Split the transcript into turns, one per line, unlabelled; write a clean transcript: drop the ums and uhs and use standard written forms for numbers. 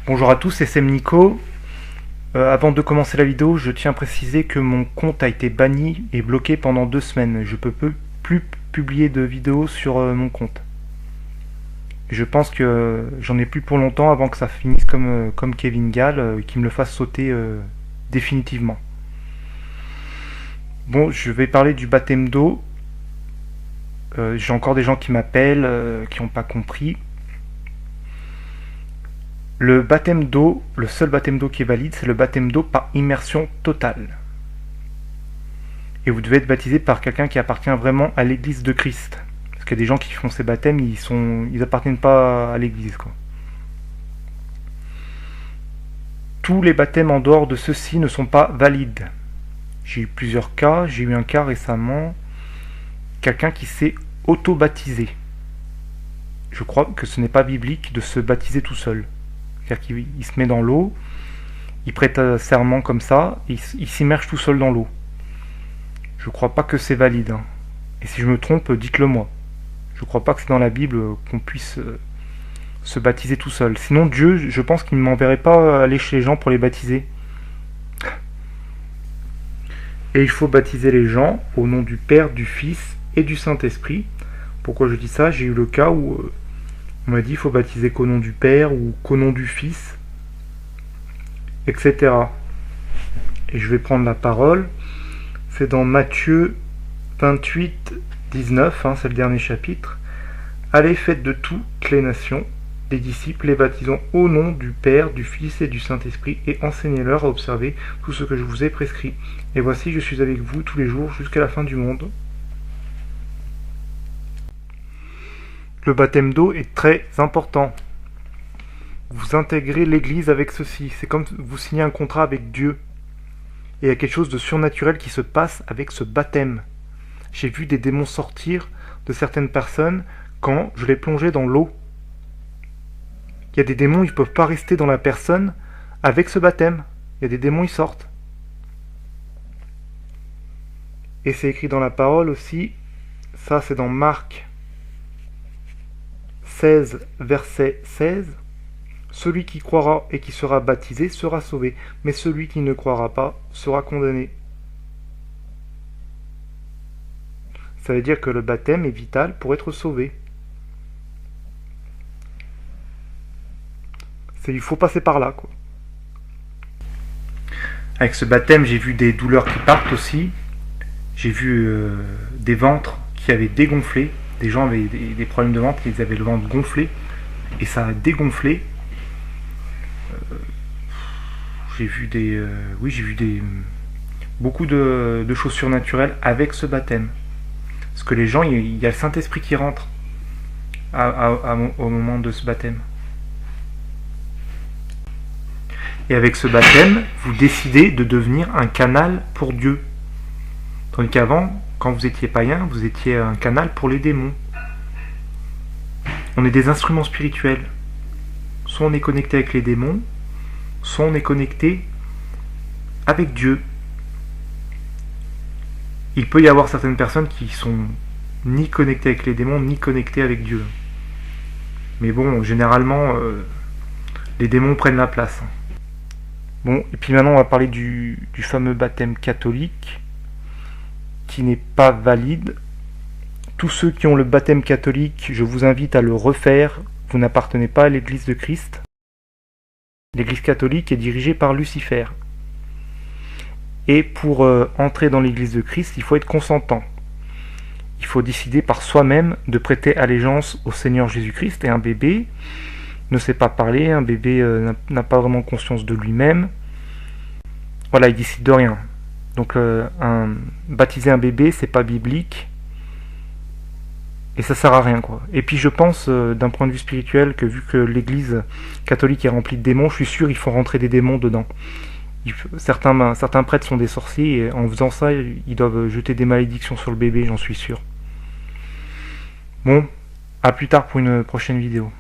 Bonjour à tous, c'est Sem Nico. Avant de commencer la vidéo, je tiens à préciser que mon compte a été banni et bloqué pendant 2 semaines. Je peux plus publier de vidéos sur mon compte. Je pense que j'en ai plus pour longtemps avant que ça finisse comme Kevin Gall, qui me le fasse sauter définitivement. Bon, je vais parler du baptême d'eau. J'ai encore des gens qui m'appellent, qui n'ont pas compris. Le baptême d'eau, le seul baptême d'eau qui est valide, c'est le baptême d'eau par immersion totale. Et vous devez être baptisé par quelqu'un qui appartient vraiment à l'église de Christ. Parce qu'il y a des gens qui font ces baptêmes, ils appartiennent pas à l'église, quoi. Tous les baptêmes en dehors de ceux-ci ne sont pas valides. J'ai eu plusieurs cas, j'ai eu un cas récemment, quelqu'un qui s'est auto-baptisé. Je crois que ce n'est pas biblique de se baptiser tout seul. C'est-à-dire qu'il se met dans l'eau, il prête serment comme ça, il s'immerge tout seul dans l'eau. Je crois pas que c'est valide. Et si je me trompe, dites-le moi. Je crois pas que c'est dans la Bible qu'on puisse se baptiser tout seul. Sinon Dieu, je pense qu'il ne m'enverrait pas aller chez les gens pour les baptiser. Et il faut baptiser les gens au nom du Père, du Fils et du Saint-Esprit. Pourquoi je dis ça? J'ai eu le cas où on m'a dit qu'il faut baptiser qu'au nom du Père ou qu'au nom du Fils, etc. Et je vais prendre la parole. C'est dans Matthieu 28, 19, c'est le dernier chapitre. Allez, faites de toutes les nations des disciples, les baptisant au nom du Père, du Fils et du Saint-Esprit, et enseignez-leur à observer tout ce que je vous ai prescrit. Et voici, je suis avec vous tous les jours jusqu'à la fin du monde. Le baptême d'eau est très important. Vous intégrez l'église avec ceci. C'est comme vous signez un contrat avec Dieu. Et il y a quelque chose de surnaturel qui se passe avec ce baptême. J'ai vu des démons sortir de certaines personnes quand je les plongeais dans l'eau. Il y a des démons, ils ne peuvent pas rester dans la personne avec ce baptême. Il y a des démons, ils sortent. Et c'est écrit dans la parole aussi. Ça, c'est dans Marc 16, verset 16, celui qui croira et qui sera baptisé sera sauvé, mais celui qui ne croira pas sera condamné. Ça veut dire que le baptême est vital pour être sauvé. Il faut passer par là, quoi. Avec ce baptême, j'ai vu des douleurs qui partent aussi. J'ai vu des ventres qui avaient dégonflé. Des gens avaient des problèmes de ventre, ils avaient le ventre gonflé, et ça a dégonflé. J'ai vu beaucoup de choses surnaturelles avec ce baptême. Parce que les gens, il y a le Saint-Esprit qui rentre au moment de ce baptême. Et avec ce baptême, vous décidez de devenir un canal pour Dieu. Tandis qu'avant, quand vous étiez païen, vous étiez un canal pour les démons. On est des instruments spirituels. Soit on est connecté avec les démons, soit on est connecté avec Dieu. Il peut y avoir certaines personnes qui sont ni connectées avec les démons, ni connectées avec Dieu. Mais bon, généralement, les démons prennent la place. Bon, et puis maintenant on va parler du fameux baptême catholique, qui n'est pas valide. Tous ceux qui ont le baptême catholique, je vous invite à le refaire. Vous n'appartenez pas à l'église de Christ. L'église catholique est dirigée par Lucifer. Et pour entrer dans l'église de Christ, il faut être consentant. Il faut décider par soi-même de prêter allégeance au Seigneur Jésus-Christ. Et un bébé ne sait pas parler, un bébé n'a pas vraiment conscience de lui-même. Voilà, il décide de rien. Donc baptiser un bébé, c'est pas biblique. Et ça sert à rien, quoi. Et puis je pense, d'un point de vue spirituel, que vu que l'église catholique est remplie de démons, je suis sûr qu'ils font rentrer des démons dedans. Certains prêtres sont des sorciers, et en faisant ça, ils doivent jeter des malédictions sur le bébé, j'en suis sûr. Bon, à plus tard pour une prochaine vidéo.